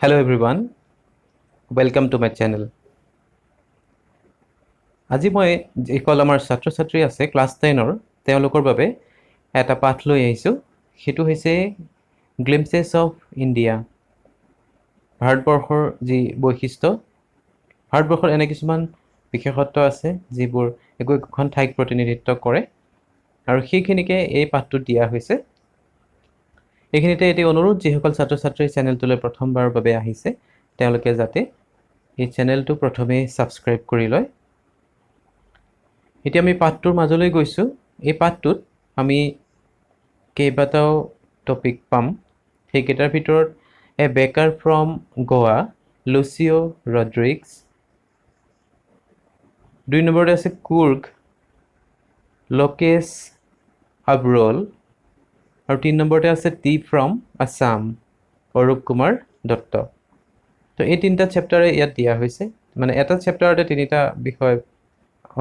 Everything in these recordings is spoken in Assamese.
Hello everyone, welcome to my channel. আজি মই যিসকল আমাৰ ছাত্ৰ ছাত্ৰী আছে ক্লাছ 10ৰ তেওঁলোকৰ বাবে এটা পাঠ লৈ আহিছোঁ। সেইটো হৈছে গ্লিম্পচেছ অফ ইণ্ডিয়া। ভাৰতবৰ্ষৰ যি বৈশিষ্ট্য, ভাৰতবৰ্ষৰ এনে কিছুমান বিশেষত্ব আছে যিবোৰ একোখন ঠাইক প্ৰতিনিধিত্ব কৰে আৰু সেইখিনিকে এই পাঠটোত দিয়া হৈছে। এইখিনিতে এটি অনুৰোধ, যিসকল ছাত্ৰ ছাত্ৰী চেনেলটোলৈ প্ৰথমবাৰৰ বাবে আহিছে তেওঁলোকে যাতে এই চেনেলটো প্ৰথমে ছাবস্ক্ৰাইব কৰি লয়। এতিয়া আমি পাঠটোৰ মাজলৈ গৈছোঁ। এই পাঠটোত আমি কেইবাটাও টপিক পাম। সেইকেইটাৰ ভিতৰত এ বেকাৰ ফ্ৰম গোৱা, লুচিঅ' ৰড্ৰিগছ। 2 নম্বৰতে আছে কুৰ্গ, লোকেশ আব্ৰল। আৰু 3 নম্বৰতে আছে টি ফ্ৰম আছাম, অৰূপ কুমাৰ দত্ত। তো এই তিনিটা চেপ্টাৰে ইয়াত দিয়া হৈছে, মানে এটা চেপ্টাৰতে তিনিটা বিষয়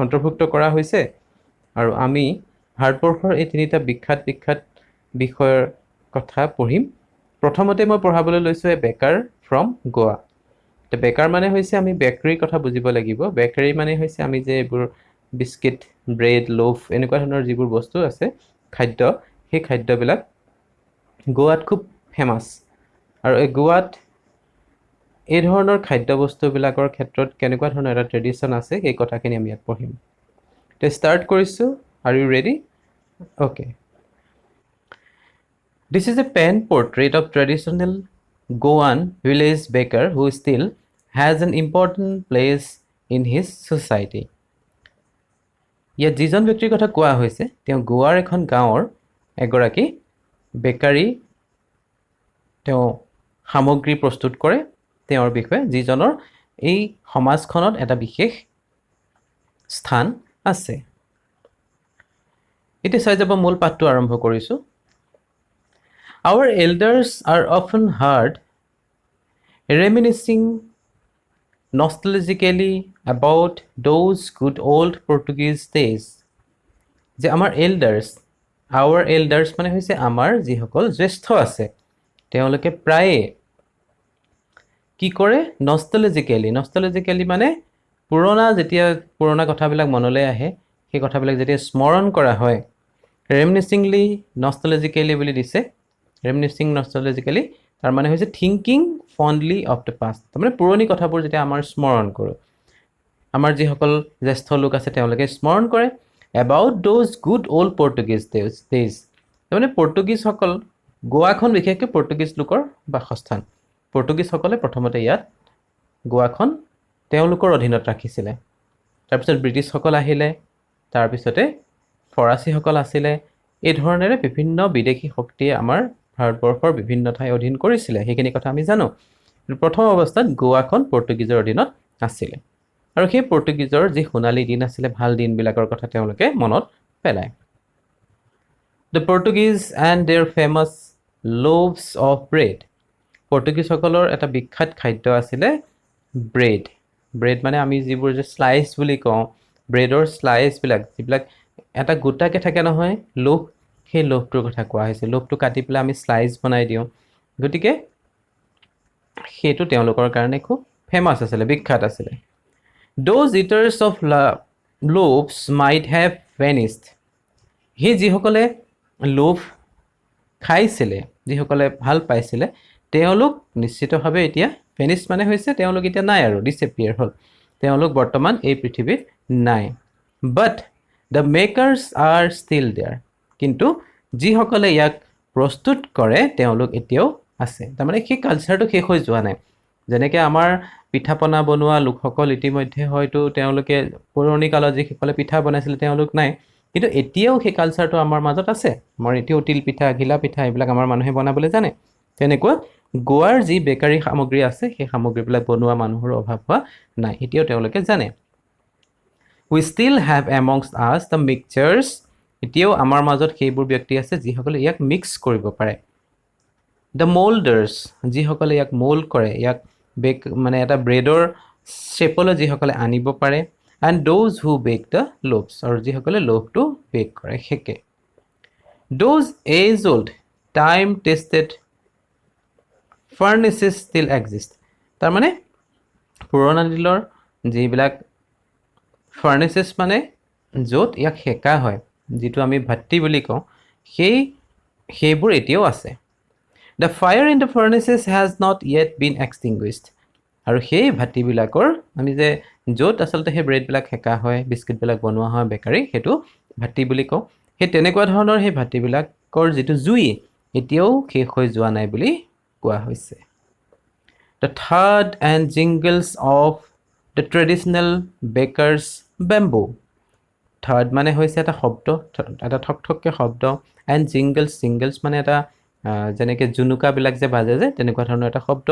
অন্তৰ্ভুক্ত কৰা হৈছে আৰু আমি ভাৰতবৰ্ষৰ এই তিনিটা বিখ্যাত বিষয়ৰ কথা পঢ়িম। প্ৰথমতে মই পঢ়াবলৈ লৈছোঁ এ বেকাৰ ফ্ৰম গোৱা। তো বেকাৰ মানে হৈছে আমি বেকাৰীৰ কথা বুজিব লাগিব। বেকাৰী মানে হৈছে আমি যে এইবোৰ বিস্কিট, ব্ৰেড, লোফ এনেকুৱা ধৰণৰ যিবোৰ বস্তু আছে খাদ্য, সেই খাদ্যবিলাক গোৱাত খুব ফেমাছ। আৰু এই গোৱাত এই ধৰণৰ খাদ্যবস্তুবিলাকৰ ক্ষেত্ৰত কেনেকুৱা ধৰণৰ এটা ট্ৰেডিশ্যন আছে সেই কথাখিনি আমি ইয়াত পঢ়িম। তো ষ্টাৰ্ট কৰিছোঁ। Are you ready? Okay. This is a pen portrait of traditional Goan village baker who still has an important place in his society. ইয়াত যিজন ব্যক্তিৰ কথা কোৱা হৈছে তেওঁ গোৱাৰ এখন গাঁৱৰ এগৰাকী বেকাৰী, তেওঁ সামগ্ৰী প্ৰস্তুত কৰে। তেওঁৰ বিষয়ে যিজনৰ এই সমাজখনত এটা বিশেষ স্থান আছে। এতিয়া চাই যাব মূল পাঠটো আৰম্ভ কৰিছোঁ। Our elders are often heard reminiscing nostalgically about those good old Portuguese days. যে আমাৰ our elders মানে হৈছে আমাৰ যিসকল জ্যেষ্ঠ আছে, তেওঁলোকে প্ৰায়ে কি কৰে? নষ্টালজিকেলি মানে যেতিয়া পুৰণা কথাবিলাক মনলৈ আহে, সেই কথাবিলাক যেতিয়া স্মৰণ কৰা হয়। ৰেমিনিচিংলি নষ্টালজিকেলি বুলি দিছে। ৰেমিনিচিং নষ্টালজিকেলি তাৰ মানে হৈছে থিংকিং ফণ্ডলি অফ দ্য পাষ্ট। তাৰমানে পুৰণি কথাবোৰ যেতিয়া আমাৰ স্মৰণ কৰোঁ, আমাৰ যিসকল জ্যেষ্ঠ লোক আছে তেওঁলোকে স্মৰণ কৰে about those good old Portuguese days. তাৰমানে পৰ্টুগীজসকল, গোৱাখন বিশেষকৈ পৰ্টুগীজ লোকৰ বাসস্থান। পৰ্টুগীজসকলে প্ৰথমতে ইয়াত গোৱাখন তেওঁলোকৰ অধীনত ৰাখিছিলে। তাৰপিছত ব্ৰিটিছসকল আহিলে, তাৰপিছতে ফৰাচীসকল আছিলে। এই ধৰণেৰে বিভিন্ন বিদেশী শক্তিয়ে আমাৰ ভাৰতবৰ্ষৰ বিভিন্ন ঠাই অধীন কৰিছিলে, সেইখিনি কথা আমি জানো। প্ৰথম অৱস্থাত গোৱাখন পৰ্টুগীজৰ অধীনত আছিলে আৰু সেই পৰ্টুগীজৰ যি সোণালী দিন আছিলে, ভাল দিনবিলাকৰ কথা তেওঁলোকে মনত পেলায়। The Portuguese and their famous loaves of bread. পৰ্টুগীজসকলৰ এটা বিখ্যাত খাদ্য আছিলে ব্ৰেড। ব্ৰেড মানে আমি যিবোৰ যে শ্লাইচ বুলি কওঁ, ব্ৰেডৰ শ্লাইচবিলাক যিবিলাক এটা গোটাকৈ থাকে নহয় লোভ, সেই লোভটোৰ কথা কোৱা হৈছে। লোভটো কাটি পেলাই আমি শ্লাইচ বনাই দিওঁ, গতিকে সেইটো তেওঁলোকৰ কাৰণে খুব ফেমাছ আছিলে, বিখ্যাত আছিলে। Those eaters of loaves might have vanished. সেই যিসকলে লোভ খাইছিলে, যিসকলে ভাল পাইছিলে, তেওঁলোক নিশ্চিতভাৱে এতিয়া ভেনিছ মানে হৈছে তেওঁলোক এতিয়া নাই আৰু, ডিছএপিয়াৰ হ'ল। তেওঁলোক বৰ্তমান এই পৃথিৱীত নাই। But the makers are still there. কিন্তু যিসকলে ইয়াক প্ৰস্তুত কৰে তেওঁলোক এতিয়াও আছে। তাৰমানে সেই কালচাৰটো শেষ হৈ যোৱা নাই। যেনেকৈ আমাৰ পিঠা পনা বনোৱা লোকসকল ইতিমধ্যে হয়তো তেওঁলোকে পুৰণি কালত যিসকলে পিঠা বনাইছিলে তেওঁলোক নাই, কিন্তু এতিয়াও সেই কালচাৰটো আমাৰ মাজত আছে। আমাৰ এতিয়াও তিল পিঠা, ঘিলা পিঠা এইবিলাক আমাৰ মানুহে বনাবলৈ জানে। তেনেকুৱা গোৱাৰ যি বেকাৰী সামগ্ৰী আছে, সেই সামগ্ৰীবিলাক বনোৱা মানুহৰ অভাৱ হোৱা নাই, এতিয়াও তেওঁলোকে জানে। উই ষ্টিল হেভ এমংষ্ট আছ দ্য মিক্সচাৰ্ছ। এতিয়াও আমাৰ মাজত সেইবোৰ ব্যক্তি আছে যিসকলে ইয়াক মিক্স কৰিব পাৰে। দ্য মোল্ডাৰ্ছ, যিসকলে ইয়াক মোল্ড কৰে, ইয়াক বেক মানে এটা ব্ৰেডৰ শ্বেপলৈ যিসকলে আনিব পাৰে। And those who bake the loaves, আৰু যিসকলে লোভটো বেক কৰে, সেকে। Those age old time tested furnaces still exist. তাৰমানে পুৰণা দিনৰ যিবিলাক furnaces মানে য'ত ইয়াক সেকা হয় যিটো আমি ভাটি বুলি কওঁ সেইবোৰ এতিয়াও আছে The fire in the furnaces has not yet been extinguished. আৰু সেই ভাটিবিলাকৰ আমি যে য'ত আচলতে সেই ব্ৰেডবিলাক সেকা হয় বিস্কিটবিলাক বনোৱা হয় বেকাৰী সেইটো ভাটি বুলি কওঁ সেই তেনেকুৱা ধৰণৰ সেই ভাটিবিলাকৰ যিটো জুই এতিয়াও শেষ হৈ যোৱা নাই বুলি কোৱা হৈছে The thud and jingles of the traditional baker's bamboo. Thud মানে হৈছে এটা শব্দ এটা ঠকঠককে শব্দ and jingles মানে এটা যেনেকৈ জুনুকাবিলাক যে বাজে যে তেনেকুৱা ধৰণৰ এটা শব্দ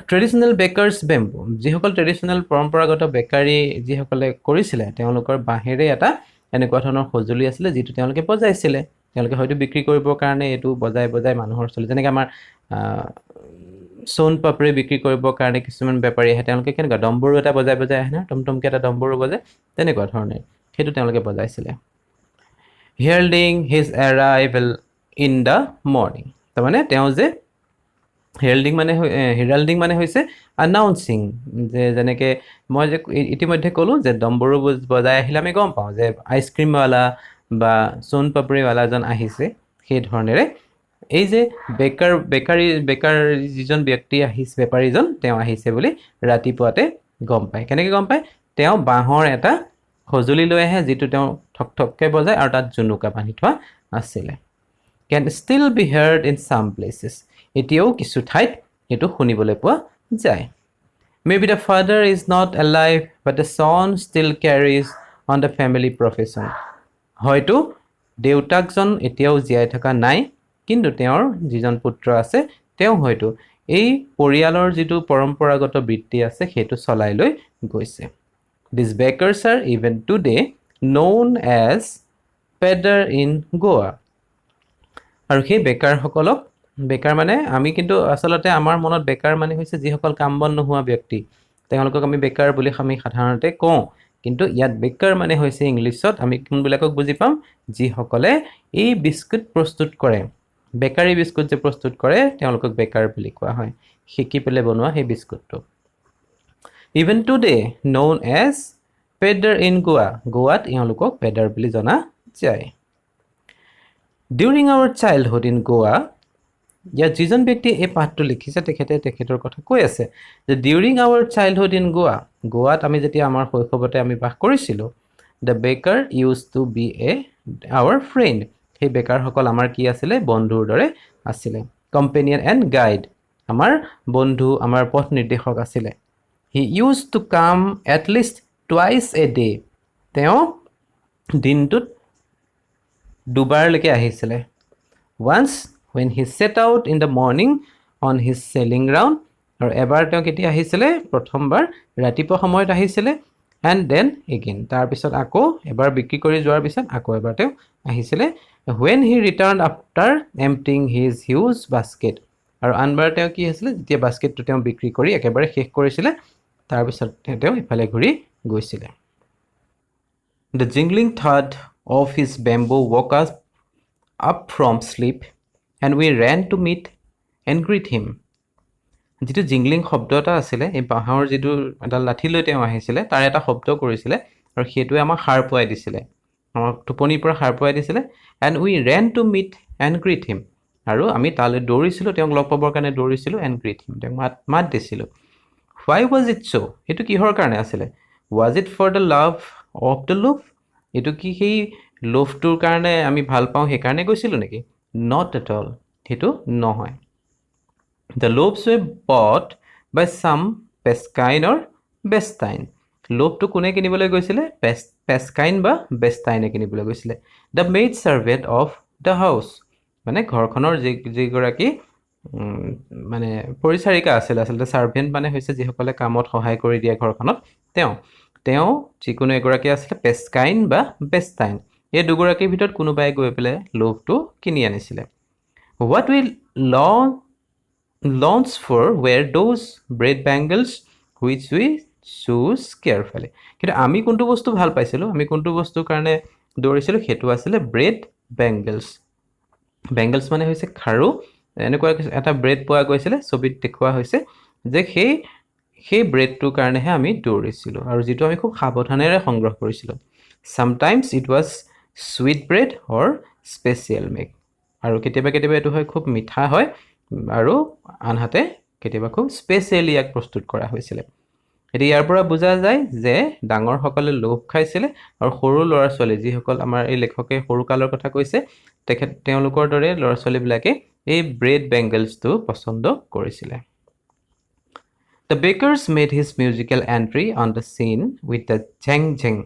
ট্ৰেডিশ্যনেল বেকাৰ্ছ বেম্বু যিসকল ট্ৰেডিশ্যনেল পৰম্পৰাগত বেকাৰী যিসকলে কৰিছিলে তেওঁলোকৰ বাঁহেৰে এটা এনেকুৱা ধৰণৰ সঁজুলি আছিলে যিটো তেওঁলোকে বজাইছিলে তেওঁলোকে হয়তো বিক্ৰী কৰিবৰ কাৰণে এইটো বজাই মানুহৰ চলি যেনেকৈ আমাৰ সোণ পাপৰি বিক্ৰী কৰিবৰ কাৰণে কিছুমান বেপাৰী আহে তেওঁলোকে কেনেকুৱা ডম্বৰু এটা বজাই আহে না টমটমকৈ এটা ডম্বৰু বজায় তেনেকুৱা ধৰণে সেইটো তেওঁলোকে বজাইছিলে heralding his arrival in the morning তাৰমানে তেওঁ যে heralding মানে হৈছে announcing যে যেনেকৈ মই যে ইতিমধ্যে ক'লোঁ যে ডম্বৰু বজাই আহিলে আমি গম পাওঁ যে আইচক্ৰীমৱালা বা সোণ পাপৰিৱালাজন আহিছে সেই ধৰণেৰে এই যে বেকাৰ যিজন ব্যক্তি আহিছে বেপাৰীজন তেওঁ আহিছে বুলি ৰাতিপুৱাতে গম পায় কেনেকৈ গম পায় তেওঁ বাঁহৰ এটা সঁজুলি লৈ আহে যিটো তেওঁ ঠকঠককৈ বজায় আৰু তাত জুনুকা বান্ধি থোৱা আছিলে can still be heard in some places এতিয়াও কিছু ঠাইত এটো শুনিবলৈ পোৱা যায় maybe the father is not alive but the son still carries on the family profession হয়তো দেউতাকজন এতিয়াও জীয়াই থকা নাই কিন্তু তেওঁৰ যিজন পুত্ৰ আছে তেওঁ হয়তো এই পৰিয়ালৰ যিটো পৰম্পৰাগত বৃত্তি আছে সেইটো চলাই লৈ গৈছে These bakers are even today known as pedder in Goa আৰু সেই বেকাৰসকলক বেকাৰ মানে আমি কিন্তু আচলতে আমাৰ মনত বেকাৰ মানে হৈছে যিসকল কাম বন নোহোৱা ব্যক্তি তেওঁলোকক আমি বেকাৰ বুলি আমি সাধাৰণতে কওঁ কিন্তু ইয়াত বেকাৰ মানে হৈছে ইংলিছত আমি কোনবিলাকক বুজি পাম যিসকলে এই বিস্কুট প্ৰস্তুত কৰে বেকাৰী বিস্কুট যে প্ৰস্তুত কৰে তেওঁলোকক বেকাৰ বুলি কোৱা হয় শিকি পেলাই বনোৱা সেই বিস্কুটটো Even today known as pedder in Goa গোৱাত তেওঁলোকক pedder বুলি জনা যায় During our childhood in Goa ইয়াত যিজন ব্যক্তি এই পাঠটো লিখিছে তেখেতৰ কথা কৈ আছে যে during our childhood in Goa গোৱাত আমি যেতিয়া আমাৰ শৈশৱতে আমি বাস কৰিছিলোঁ the baker used to be our friend সেই বেকাৰসকল আমাৰ কি আছিলে বন্ধুৰ দৰে আছিলে companion and guide আমাৰ বন্ধু আমাৰ পথ নিৰ্দেশক আছিলে He used to come at least twice a day তেওঁ দিনটোত দুবাৰলৈকে আহিছিলে once when he set out in the morning on his selling round আৰু এবাৰ তেওঁ কেতিয়া আহিছিলে প্ৰথমবাৰ ৰাতিপুৱা সময়ত আহিছিলে and then again তাৰপিছত আকৌ এবাৰ বিক্ৰী কৰি যোৱাৰ পিছত আকৌ এবাৰ তেওঁ আহিছিলে when he returned after emptying his huge basket আৰু আনবাৰ তেওঁ কি হৈছিলে যেতিয়া বাস্কেটটো তেওঁ বিক্ৰী কৰি একেবাৰে শেষ কৰিছিলে তাৰপিছত তেওঁ ইফালে ঘূৰি গৈছিলে The jingling thud of his bamboo woke us up from sleep and we ran to meet and greet him যিটো জিংলিং শব্দ এটা আছিলে এই বাঁহৰ যিটো এটা লাঠি লৈ তেওঁ আহিছিলে তাৰ এটা শব্দ কৰিছিলে আৰু সেইটোৱে আমাক সাৰ পুৱাই দিছিলে আমাক টোপনিৰ পৰা সাৰ পুৱাই দিছিলে and we ran to meet and greet him আৰু আমি তালৈ দৌৰিছিলোঁ তেওঁক লগ পাবৰ কাৰণে দৌৰিছিলোঁ and greet him তেওঁক মাত দিছিলোঁ Why was it so? এটো কিহৰ কাৰণে আছিলে Was it for the love of the loaf? এটো কি সেই লোভটোৰ কাৰণে আমি ভাল পাওঁ সেই কাৰণে গৈছিলোঁ নেকি Not at all সেইটো নহয় The loaves were bought by some Pescaine or Bastine লোভটো কোনে কিনিবলৈ গৈছিলে Pescaine বা Bastine কিনিবলৈ গৈছিলে The maid servant of the house মানে ঘৰখনৰ যিগৰাকী মানে পৰিচাৰিকা আছিল আচলতে সাৰ্ভেন্ট মানে হৈছে যিসকলে কামত সহায় কৰি দিয়ে ঘৰখনত তেওঁ যিকোনো এগৰাকী আছিল পেস্কাইন বা বেস্টাইন এই দুগৰাকীৰ ভিতৰত কোনোবাই গৈ পেলাই লোভটো কিনি আনিছিলে What we launched for were those bread bangles which we chose carefully কিন্তু আমি কোনটো বস্তু ভাল পাইছিলোঁ আমি কোনটো বস্তুৰ কাৰণে দৌৰিছিলোঁ সেইটো আছিলে ব্ৰেড বেংগলছ বেংগলছ মানে হৈছে খাৰু এনেকুৱা এটা ব্ৰেড পোৱা গৈছিলে ছবিত দেখুওৱা হৈছে যে সেই ব্ৰেডটোৰ কাৰণেহে আমি দৌৰিছিলোঁ আৰু যিটো আমি খুব সাৱধানেৰে সংগ্ৰহ কৰিছিলোঁ sometimes it was sweet bread or special milk আৰু কেতিয়াবা কেতিয়াবা এইটো হয় খুব মিঠা হয় আৰু আনহাতে কেতিয়াবা খুব স্পেচিয়েলি ইয়াক প্ৰস্তুত কৰা হৈছিলে এতিয়া ইয়াৰ পৰা বুজা যায় যে ডাঙৰসকলে লোভ খাইছিলে আৰু সৰু ল'ৰা ছোৱালী যিসকল আমাৰ এই লেখকে সৰু কালৰ কথা কৈছে তেওঁলোকৰ দৰে ল'ৰা ছোৱালীবিলাকে এই ব্ৰেড বেংগলছটো পছন্দ কৰিছিলে The bakers made his musical entry on the scene with the jeng jeng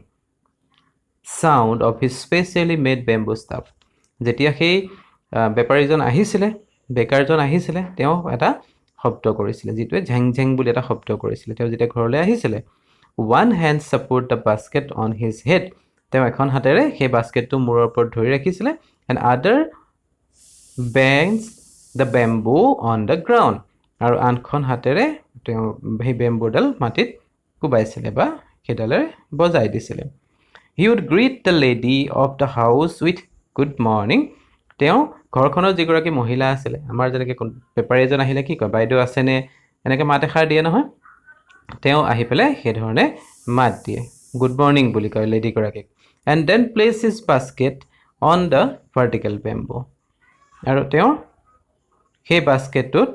sound of his specially made bamboo staff. যেতিয়া সেই বেপাৰীজন আহিছিলে বেকাৰজন আহিছিলে তেওঁ এটা শব্দ কৰিছিলে যিটোৱে ঝেং ঝেং বুলি এটা শব্দ কৰিছিলে তেওঁ যেতিয়া ঘৰলৈ আহিছিলে one hand support the basket on his head তেওঁ এখন হাতেৰে সেই বাস্কেটটো মূৰৰ ওপৰত ধৰি ৰাখিছিলে and other bangs the bamboo on the ground আৰু আনখন হাতেৰে তেওঁ সেই বেম্বুডাল মাটিত কোবাইছিলে বা সেইডালেৰে বজাই দিছিলে He would greet the lady of the house with good morning তেওঁ ঘৰখনৰ যিগৰাকী মহিলা আছিলে আমাৰ যেনেকৈ বেপাৰী এজন আহিলে কি কয় বাইদেউ আছেনে এনেকৈ মাত এষাৰ দিয়ে নহয় তেওঁ আহি পেলাই সেই ধৰণে মাত দিয়ে গুড মৰ্নিং বুলি কয় লেডিগৰাকীক and then place his basket on the vertical bamboo আৰু তেওঁ সেই বাস্কেটটোত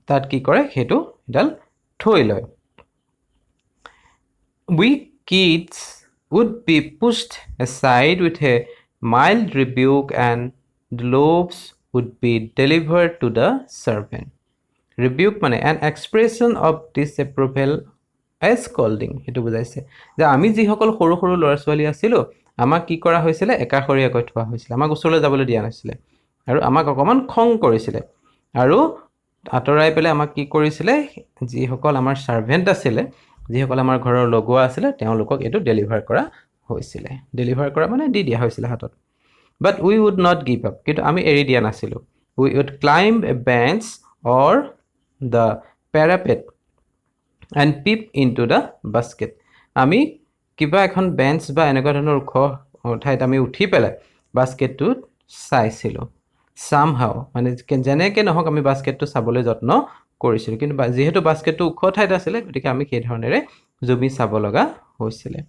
তাত কি কৰে সেইটো এডাল থৈ লয় We kids would be pushed aside with a mild rebuke and the loaves would be delivered to the servant. Rebuke মানে an expression of disapproval as scolding সেইটো বুজাইছে যে আমি যিসকল সৰু সৰু ল'ৰা ছোৱালী আছিলোঁ আমাক কি কৰা হৈছিলে একাষৰীয়াকৈ থোৱা হৈছিলে আমাক ওচৰলৈ যাবলৈ দিয়া নাছিলে আৰু আমাক অকণমান খং কৰিছিলে আৰু আঁতৰাই পেলাই আমাক কি কৰিছিলে যিসকল আমাৰ ছাৰ্ভেণ্ট আছিলে যিসকল আমাৰ ঘৰৰ লগোৱা আছিলে তেওঁলোকক এইটো ডেলিভাৰ কৰা হৈছিলে ডেলিভাৰ কৰা মানে দি দিয়া হৈছিলে হাতত but we would not give up কিন্তু আমি এৰি দিয়া নাছিলোঁ we would climb a bench or the parapet and peep into the basket আমি কিবা এখন বেঞ্চ বা এনেকুৱা ধৰণৰ ওখ ঠাইত আমি উঠি পেলাই বাস্কেটটোত চাইছিলোঁ চামহাও মানে যেনেকৈ নহওক আমি বাস্কেটটো চাবলৈ যত্ন কৰিছিলোঁ কিন্তু যিহেতু বাস্কেটটো ওখ ঠাইত আছিলে গতিকে আমি সেই ধৰণেৰে জুমি চাব লগা হৈছিলে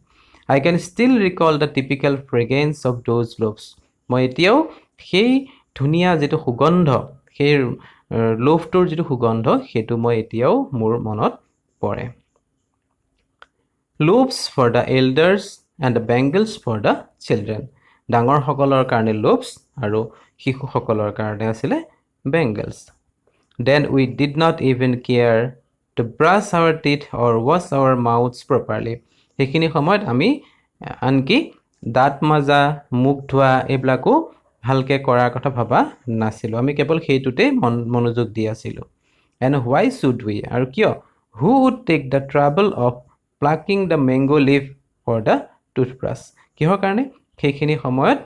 I can still recall the typical fragrance of those loaves মই এতিয়াও সেই ধুনীয়া যিটো সুগন্ধ সেই লোভটোৰ যিটো সুগন্ধ সেইটো মই এতিয়াও মোৰ মনত পৰে Loaves for the elders and the bangles for the children ডাঙৰসকলৰ কাৰণে loaves আৰু শিশুসকলৰ কাৰণে আছিলে bangles Then we did not even care to brush our teeth or wash our mouths properly সেইখিনি সময়ত আমি আনকি দাঁত মাজা মুখ ধোৱা এইবিলাকো ভালকৈ কৰাৰ কথা ভাবা নাছিলোঁ আমি কেৱল সেইটোতে মনোযোগ দি আছিলোঁ And why should we আৰু কিয় Who would take the trouble of plucking the mango leaf for the toothbrush কিহৰ কাৰণে সেইখিনি সময়ত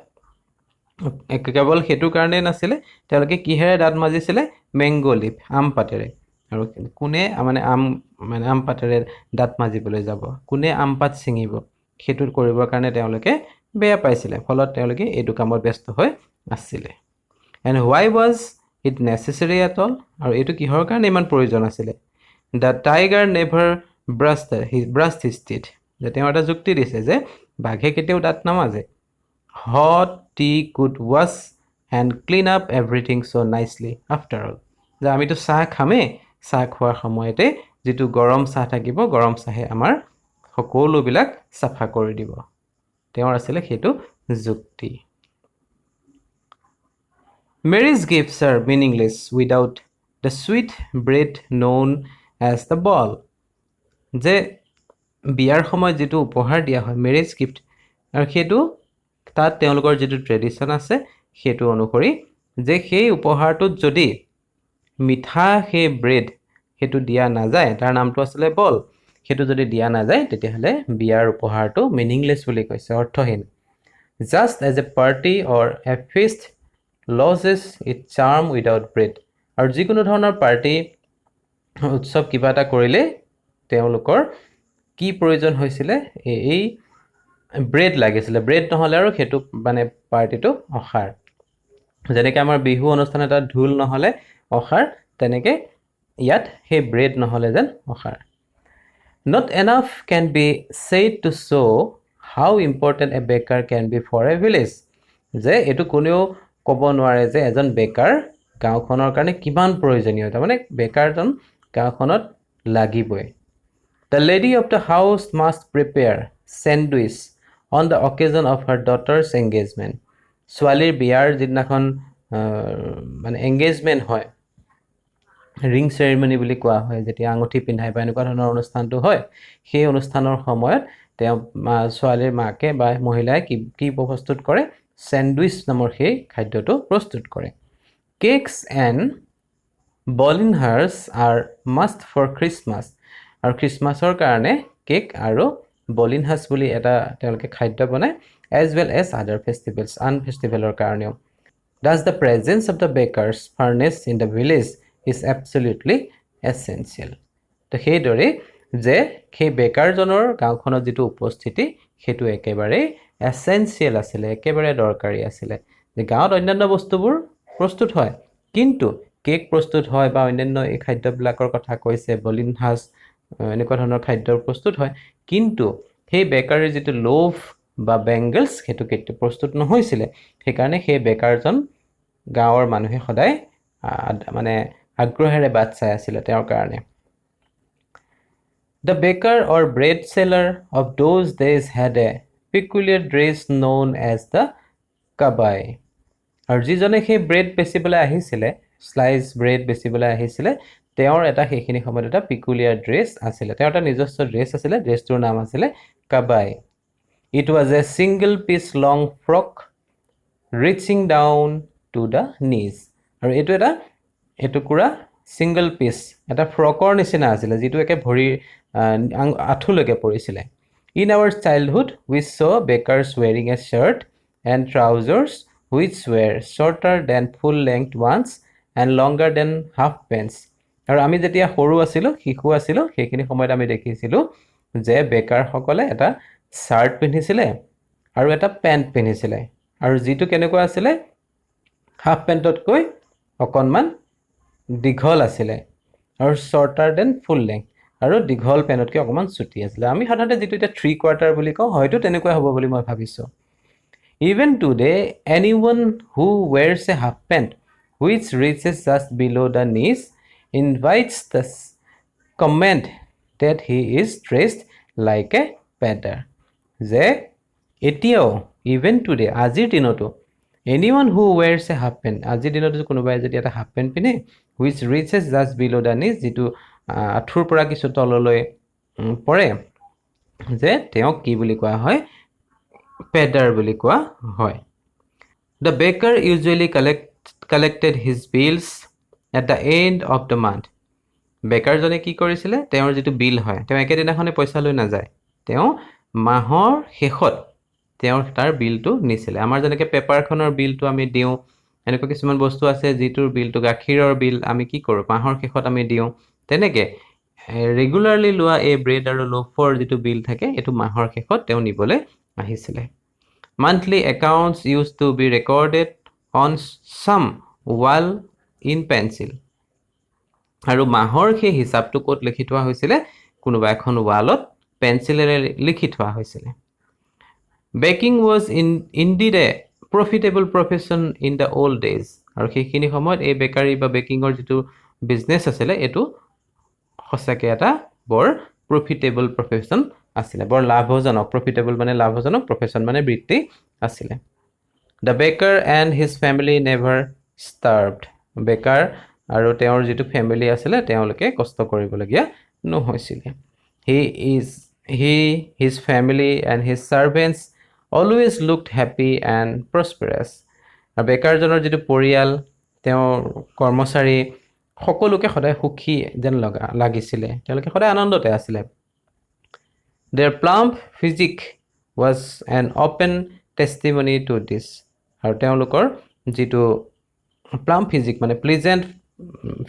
কেৱল সেইটো কাৰণেই নাছিলে তেওঁলোকে কিহেৰে দাঁত মাজিছিলে মেংগো লিফ আম পাতেৰে আৰু কোনে মানে আম পাতেৰে দাঁত মাজিবলৈ যাব কোনে আম পাত ছিঙিব সেইটো কৰিবৰ কাৰণে তেওঁলোকে বেয়া পাইছিলে ফলত তেওঁলোকে এইটো কামত ব্যস্ত হৈ আছিলে And why was it necessary at all আৰু এইটো কিহৰ কাৰণে ইমান প্ৰয়োজন আছিলে The tiger never brushed his teeth যে তেওঁ এটা যুক্তি দিছে যে বাঘে কেতিয়াও দাঁত নামাজে Hot tea could wash and clean up everything so nicely after all যে আমিতো চাহ খামেই চাহ খোৱাৰ সময়তে যিটো গৰম চাহ থাকিব গৰম চাহে আমাৰ সকলোবিলাক চাফা কৰি দিব তেওঁৰ আছিলে সেইটো যুক্তি Mary's gifts are meaningless without the sweet bread known as the ball যে বিয়াৰ সময়ত যিটো উপহাৰ দিয়া হয় মেৰেজ গিফ্ট আৰু সেইটো তাত তেওঁলোকৰ যিটো ট্ৰেডিশ্যন আছে সেইটো অনুসৰি যে সেই উপহাৰটোত যদি মিঠা সেই ব্ৰেড সেইটো দিয়া নাযায় তাৰ নামটো আছিলে বল সেইটো যদি দিয়া নাযায় তেতিয়াহ'লে বিয়াৰ উপহাৰটো মিনিংলেছ বুলি কৈছে অৰ্থহীন Just as a party or a feast loses its charm without bread আৰু যিকোনো ধৰণৰ পাৰ্টি উৎসৱ কিবা এটা কৰিলে তেওঁলোকৰ কি প্ৰয়োজন হৈছিলে এই ব্ৰেড লাগিছিলে ব্ৰেড নহ'লে আৰু সেইটো মানে পাৰ্টিটো অসাৰ যেনেকৈ আমাৰ বিহু অনুষ্ঠান এটা ঢোল নহ'লে অখাৰ তেনেকৈ ইয়াত সেই ব্ৰেড নহ'লে যেন অখাৰ Not enough can be said to show how important a baker can be for a village. যে এইটো কোনেও ক'ব নোৱাৰে যে এজন বেকাৰ গাঁওখনৰ কাৰণে কিমান প্ৰয়োজনীয় তাৰমানে বেকাৰজন গাঁওখনত লাগিবই The lady of the house must prepare sandwich on the occasion of her daughter's engagement. ছোৱালীৰ বিয়াৰ যিদিনাখন মানে এংগেজমেণ্ট হয় ৰিং চেৰিমনি বুলি কোৱা হয় যেতিয়া আঙুঠি পিন্ধাই বা এনেকুৱা ধৰণৰ অনুষ্ঠানটো হয় সেই অনুষ্ঠানৰ সময়ত তেওঁ ছোৱালীৰ মাকে বা মহিলাই কি প্ৰস্তুত কৰে চেণ্ডউইচ নামৰ সেই খাদ্যটো প্ৰস্তুত কৰে cakes and bolinhas are must for Christmas আৰু খ্ৰীষ্টমাছৰ কাৰণে কেক আৰু বলিনহাৰ্ছ বুলি এটা তেওঁলোকে খাদ্য বনায় এজ ৱেল এজ আদাৰ ফেষ্টিভেলছ আন ফেষ্টিভেলৰ কাৰণেও Thus the presence of the baker's furnace in the village is absolutely essential. তো সেইদৰে যে সেই বেকাৰজনৰ গাঁওখনত যিটো উপস্থিতি সেইটো একেবাৰে এসেনশিয়েল আছিলে একেবাৰে দৰকাৰী আছিলে যে গাঁৱত অন্যান্য বস্তুবোৰ প্ৰস্তুত হয় কিন্তু কেক প্ৰস্তুত হয় বা অন্যান্য এই খাদ্যবিলাকৰ কথা কৈছে বলিনহাছ এনেকুৱা ধৰণৰ খাদ্য প্ৰস্তুত হয় কিন্তু সেই বেকাৰীৰ যিটো লোভ বা বেংগলছ সেইটো কেতিয়া প্ৰস্তুত নহৈছিলে সেইকাৰণে সেই বেকাৰজন গাঁৱৰ মানুহে সদায় মানে আগ্ৰহেৰে বাট চাই আছিলে তেওঁৰ কাৰণে The baker or bread seller of those days had a peculiar dress known as the kabai. আৰু যিজনে সেই ব্ৰেড বেচিবলৈ আহিছিলে স্লাইচ ব্ৰেড বেচিবলৈ আহিছিলে তেওঁৰ এটা সেইখিনি সময়ত এটা পিকুলিয়াৰ ড্ৰেছ আছিলে তেওঁৰ এটা নিজস্ব ড্ৰেছ আছিলে ড্ৰেছটোৰ নাম আছিলে কাবাই It was a single piece long frock reaching down to the knees. আৰু এইটো এটা এটুকুৰা সিঙ্গল পিস এটা ফ্ৰকৰ নিচিনা আছিলে যিটো একে ভৰি আঁঠুলৈকে পৰিছিলে In our childhood we saw bakers wearing a shirt and trousers which were shorter than full length ones and longer than half pants. আৰু আমি যেতিয়া সৰু আছিলোঁ শিশু আছিলোঁ সেইখিনি সময়ত আমি দেখিছিলোঁ যে বেকাৰসকলে এটা শাৰ্ট পিন্ধিছিলে আৰু এটা পেণ্ট পিন্ধিছিলে আৰু যিটো কেনেকুৱা আছিলে হাফ পেণ্টতকৈ অকণমান দীঘল আছিলে আৰু shorter than full length আৰু দীঘল পেণ্টতকৈ অকণমান চুটি আছিলে আমি সাধাৰণতে যিটো এটা 3/4 বুলি কওঁ হয়তো তেনেকুৱা হ'ব বুলি মই ভাবিছোঁ Even today anyone who wears a half pant which reaches just below the knees invites the comment that he is dressed like a beggar যে এতিয়াও even today আজিৰ দিনতো anyone who wears a half pant আজিৰ দিনতো কোনোবাই যদি এটা হাফ পেণ্ট পিন্ধে which reaches just below the knees যিটো আঁঠুৰ পৰা কিছু তললৈ পৰে যে তেওঁক কি বুলি কোৱা হয় পেডাৰ বুলি কোৱা হয় The baker usually collected his bills at the end of the month বেকাৰজনে কি কৰিছিলে তেওঁৰ যিটো বিল হয় তেওঁ একেদিনাখনে পইচা লৈ নাযায় তেওঁ মাহৰ শেষত তেওঁৰ তাৰ বিলটো নিছিলে আমাৰ যেনেকৈ পেপাৰখনৰ বিলটো আমি দিওঁ এনেকুৱা কিছুমান বস্তু আছে যিটোৰ বিলটো গাখীৰৰ বিল আমি কি কৰোঁ মাহৰ শেষত আমি দিওঁ তেনেকৈ ৰেগুলাৰলি লোৱা এই ব্ৰেড আৰু লোফৰ যিটো বিল থাকে এইটো মাহৰ শেষত তেওঁ নিবলৈ আহিছিলে Monthly accounts used to be recorded on some wall in pencil. আৰু মাহৰ সেই হিচাপটো ক'ত লিখি থোৱা হৈছিলে কোনোবা এখন ৱালত পেন্সিলেৰে লিখি থোৱা হৈছিলে Baking was indeed a profitable profession in the old days. আৰু সেইখিনি সময়ত এই বেকাৰী বা বেকিঙৰ যিটো বিজনেছ আছিলে এইটো সঁচাকৈ এটা বৰ প্ৰফিটেবল প্ৰফেশ্যন আছিলে বৰ লাভজনক প্ৰফিটেবল মানে লাভজনক প্ৰফেশ্যন মানে বৃত্তি আছিলে The baker and his family never starved. বেকাৰ আৰু তেওঁৰ যিটো ফেমিলি আছিলে তেওঁলোকে কষ্ট কৰিবলগীয়া নহৈছিলে His family and his servants always looked happy and prosperous. আৰু বেকাৰজনৰ যিটো পৰিয়াল তেওঁৰ কৰ্মচাৰী সকলোকে সদায় সুখী যেন লাগিছিলে তেওঁলোকে সদায় আনন্দতে আছিলে Their plump physique was an open testimony to this. আৰু তেওঁলোকৰ যিটো প্লাম্প ফিজিক মানে প্লিজেণ্ট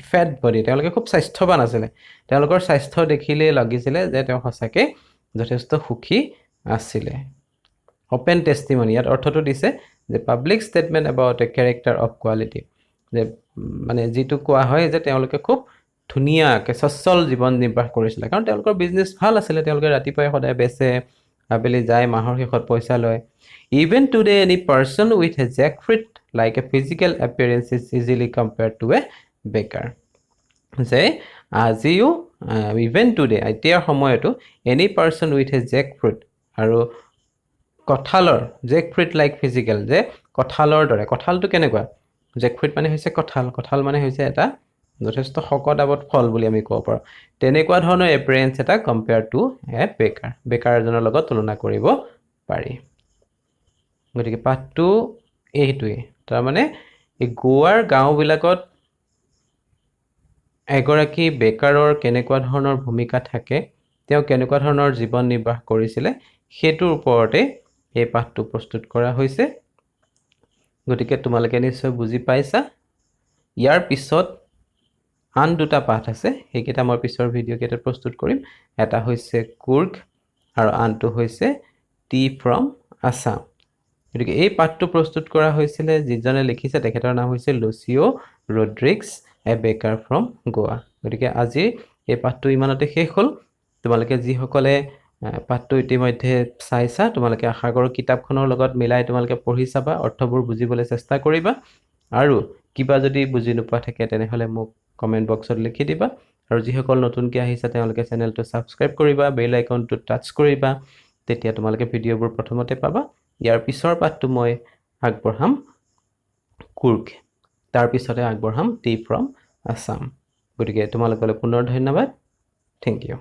ফেট বডি তেওঁলোকে খুব স্বাস্থ্যৱান আছিলে তেওঁলোকৰ স্বাস্থ্য দেখিলেই লাগিছিলে যে তেওঁ সঁচাকৈ যথেষ্ট সুখী আছিলে অপেন টেষ্টিমনি ইয়াত অৰ্থটো দিছে যে public statement about A character of quality যে মানে যিটো কোৱা হয় যে তেওঁলোকে খুব ধুনীয়াকৈ সচ্ছল জীৱন নিৰ্বাহ কৰিছিলে কাৰণ তেওঁলোকৰ বিজনেছ ভাল আছিলে তেওঁলোকে ৰাতিপুৱাই সদায় বেচে আবেলি যায় মাহৰ শেষত পইচা লয় even today any person with a jackfruit like a physical appearance is easily compared to a baker যে আজিও ইভেন টুডে এতিয়াৰ সময়তো any person with a jackfruit আৰু কঁঠালৰ জেকফ্ৰুট লাইক ফিজিকেল যে কঁঠালৰ দৰে কঁঠালটো কেনেকুৱা জেকফ্ৰুট মানে হৈছে কঁঠাল মানে হৈছে এটা যথেষ্ট শকত আৱত ফল বুলি আমি ক'ব পাৰোঁ তেনেকুৱা ধৰণৰ এপিয়াৰেঞ্চ এটা কম্পেয়াৰ টু এ বেকাৰ এজনৰ লগত তুলনা কৰিব পাৰি গতিকে পাঠটো এইটোৱে তাৰমানে এই গোৱাৰ গাঁওবিলাকত এগৰাকী বেকাৰৰ কেনেকুৱা ধৰণৰ ভূমিকা থাকে তেওঁ কেনেকুৱা ধৰণৰ জীৱন নিৰ্বাহ কৰিছিলে সেইটোৰ ওপৰতে এই পাঠটো প্ৰস্তুত কৰা হৈছে গতিকে তোমালোকে নিশ্চয় বুজি পাইছা ইয়াৰ পিছত আন দুটা পাঠ আছে সেইকেইটা মই পিছৰ ভিডিঅ' কেইটাত প্ৰস্তুত কৰিম এটা হৈছে কুৰ্গ আৰু আনটো হৈছে টি ফ্ৰম আছাম গতিকে এই পাঠটো প্ৰস্তুত কৰা হৈছিলে যিজনে লিখিছে তেখেতৰ নাম হৈছে লুচিঅ' ৰড্ৰিক্স এ বেকাৰ ফ্ৰম গোৱা গতিকে আজি এই পাঠটো ইমানতে শেষ হ'ল তোমালোকে যিসকলে পাঠটো ইতিমধ্যে চাইছা তোমালোকে আশা কৰোঁ কিতাপখনৰ লগত মিলাই তোমালোকে পঢ়ি চাবা অৰ্থবোৰ বুজিবলৈ চেষ্টা কৰিবা আৰু কিবা যদি বুজি নোপোৱা থাকে তেনেহ'লে মোক কমেণ্ট বক্সত লিখি দিবা আৰু যিসকল নতুনকৈ আহিছে তেওঁলোকে চেনেলটো ছাবস্ক্ৰাইব কৰিবা বেল আইকনটো টাচ কৰিবা তেতিয়া তোমালোকে ভিডিঅ'বোৰ প্ৰথমতে পাবা ইয়াৰ পিছৰ পাঠটো মই আগবঢ়াম কুৰ্গ তাৰপিছতে আগবঢ়াম টি ফ্ৰম আছাম গতিকে তোমালোকলৈ পুনৰ ধন্যবাদ থেংক ইউ